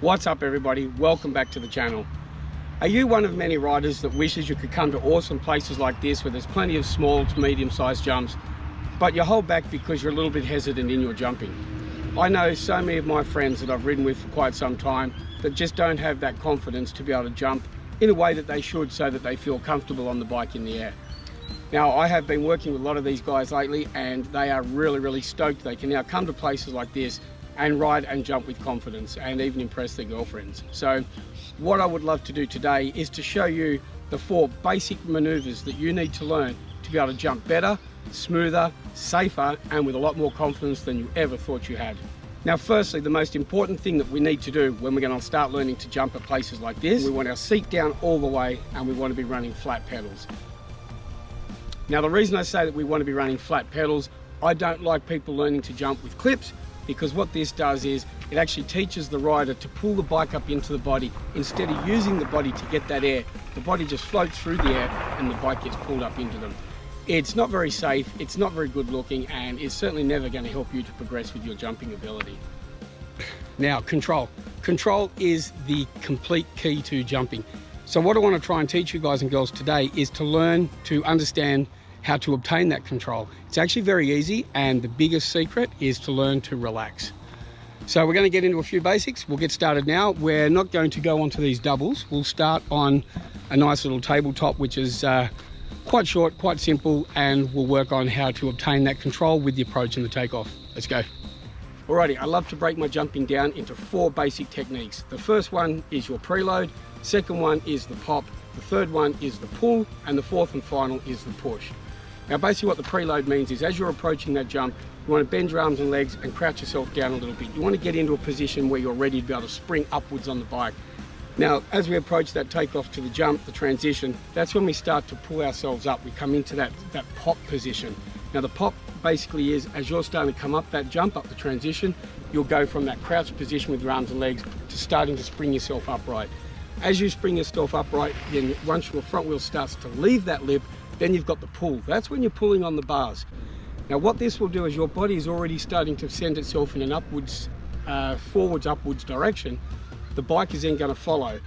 What's up everybody, welcome back to the channel. Are you one of many riders that wishes you could come to awesome places like this where there's plenty of small to medium sized jumps, but you hold back because you're a little bit hesitant in your jumping? I know so many of my friends that I've ridden with for quite some time that just don't have that confidence to be able to jump in a way that they should, so that they feel comfortable on the bike in the air. Now, I have been working with a lot of these guys lately and they are really stoked they can now come to places like this and ride and jump with confidence and even impress their girlfriends. So what I would love to do today is to show you the 4 basic maneuvers that you need to learn to be able to jump better, smoother, safer, and with a lot more confidence than you ever thought you had. Now, firstly, the most important thing that we need to do when we're going to start learning to jump at places like this, we want our seat down all the way and we want to be running flat pedals. Now, the reason I say that we want to be running flat pedals, I don't like people learning to jump with clips, because what this does is it actually teaches the rider to pull the bike up into the body. Instead of using the body to get that air, the body just floats through the air and the bike gets pulled up into them. It's not very safe, it's not very good looking, and it's certainly never going to help you to progress with your jumping ability. Now, control. Control is the complete key to jumping. So what I want to try and teach you guys and girls today is to learn to understand how to obtain that control. It's actually very easy, and the biggest secret is to learn to relax. So we're going to get into a few basics. We'll get started now. We're not going to go onto these doubles. We'll start on a nice little tabletop, which is quite short, quite simple, and we'll work on how to obtain that control with the approach and the takeoff. Let's go. Alrighty, I love to break my jumping down into 4 basic techniques. The first one is your preload, second one is the pop, the third one is the pull, and the fourth and final is the push. Now, basically what the preload means is as you're approaching that jump, you want to bend your arms and legs and crouch yourself down a little bit. You want to get into a position where you're ready to be able to spring upwards on the bike. Now, as we approach that takeoff to the jump, the transition, that's when we start to pull ourselves up. We come into that pop position. Now, the pop basically is as you're starting to come up that jump, up the transition, you'll go from that crouched position with your arms and legs to starting to spring yourself upright. As you spring yourself upright, then once your front wheel starts to leave that lip, then you've got the pull. That's when you're pulling on the bars. Now, what this will do is your body is already starting to send itself in an upwards, forwards upwards direction. The bike is then going to follow.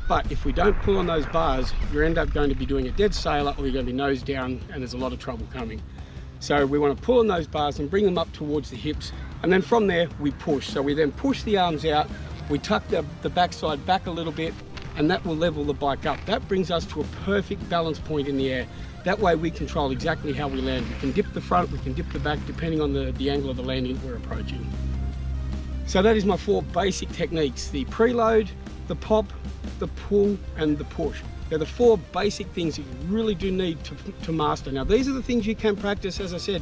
But if we don't pull on those bars, you end up going to be doing a dead sailor, or you're going to be nose down, and there's a lot of trouble coming. So we want to pull on those bars and bring them up towards the hips, and then from there we push. So we then push the arms out, we tuck the backside back a little bit, and that will level the bike up. That brings us to a perfect balance point in the air. That way we control exactly how we land. We can dip the front, we can dip the back, depending on the angle of the landing we're approaching. So that is my 4 basic techniques: the preload, the pop, the pull, and the push. They're the 4 basic things that you really do need to master. Now, these are the things you can practice, as I said,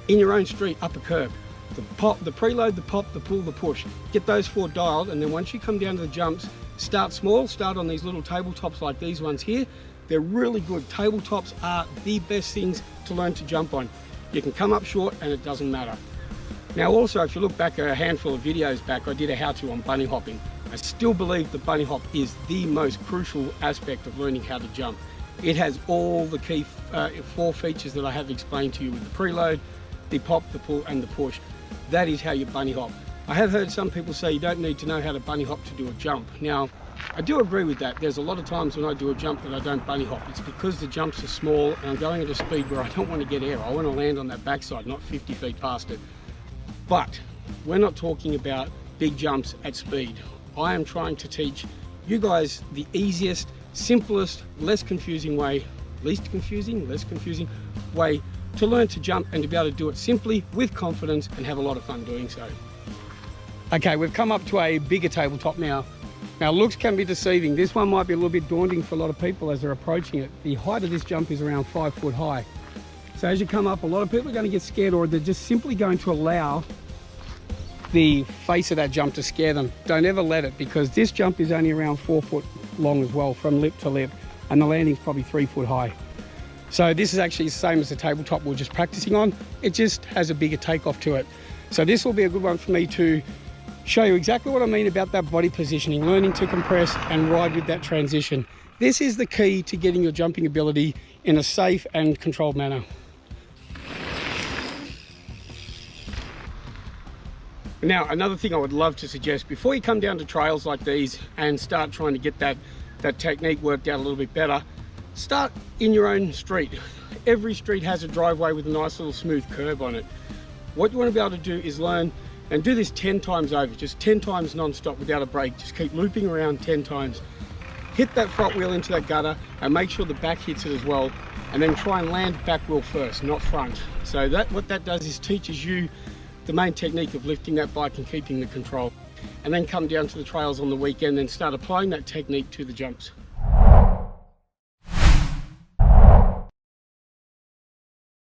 in your own street, up a curb. The pop, the preload, the pop, the pull, the push. Get those 4 dialed, and then once you come down to the jumps, start small, start on these little tabletops like these ones here. They're really good. Tabletops are the best things to learn to jump on. You can come up short and it doesn't matter. Now, also, if you look back a handful of videos back, I did a how-to on bunny hopping. I still believe the bunny hop is the most crucial aspect of learning how to jump. It has all the key 4 features that I have explained to you with the preload, the pop, the pull, and the push. That is how you bunny hop. I have heard some people say you don't need to know how to bunny hop to do a jump. Now, I do agree with that. There's a lot of times when I do a jump that I don't bunny hop. It's because the jumps are small and I'm going at a speed where I don't want to get air. I want to land on that backside, not 50 feet past it. But we're not talking about big jumps at speed. I am trying to teach you guys the easiest, simplest, less confusing way way to learn to jump and to be able to do it simply with confidence and have a lot of fun doing so. Okay, we've come up to a bigger tabletop now. Now, looks can be deceiving. This one might be a little bit daunting for a lot of people as they're approaching it. The height of this jump is around 5 foot high. So as you come up, a lot of people are going to get scared, or they're just simply going to allow the face of that jump to scare them. Don't ever let it, because this jump is only around 4 foot long as well, from lip to lip, and the landing's probably 3 foot high. So this is actually the same as the tabletop we're just practicing on. It just has a bigger takeoff to it. So this will be a good one for me to show you exactly what I mean about that body positioning, learning to compress and ride with that transition. This is the key to getting your jumping ability in a safe and controlled manner. Now, another thing I would love to suggest, before you come down to trails like these and start trying to get that technique worked out a little bit better, start in your own street. Every street has a driveway with a nice little smooth curb on it. What you want to be able to do is learn and do this 10 times over, just 10 times non-stop without a break. Just keep looping around 10 times. Hit that front wheel into that gutter and make sure the back hits it as well. And then try and land back wheel first, not front. So what that does is teaches you the main technique of lifting that bike and keeping the control. And then come down to the trails on the weekend and start applying that technique to the jumps.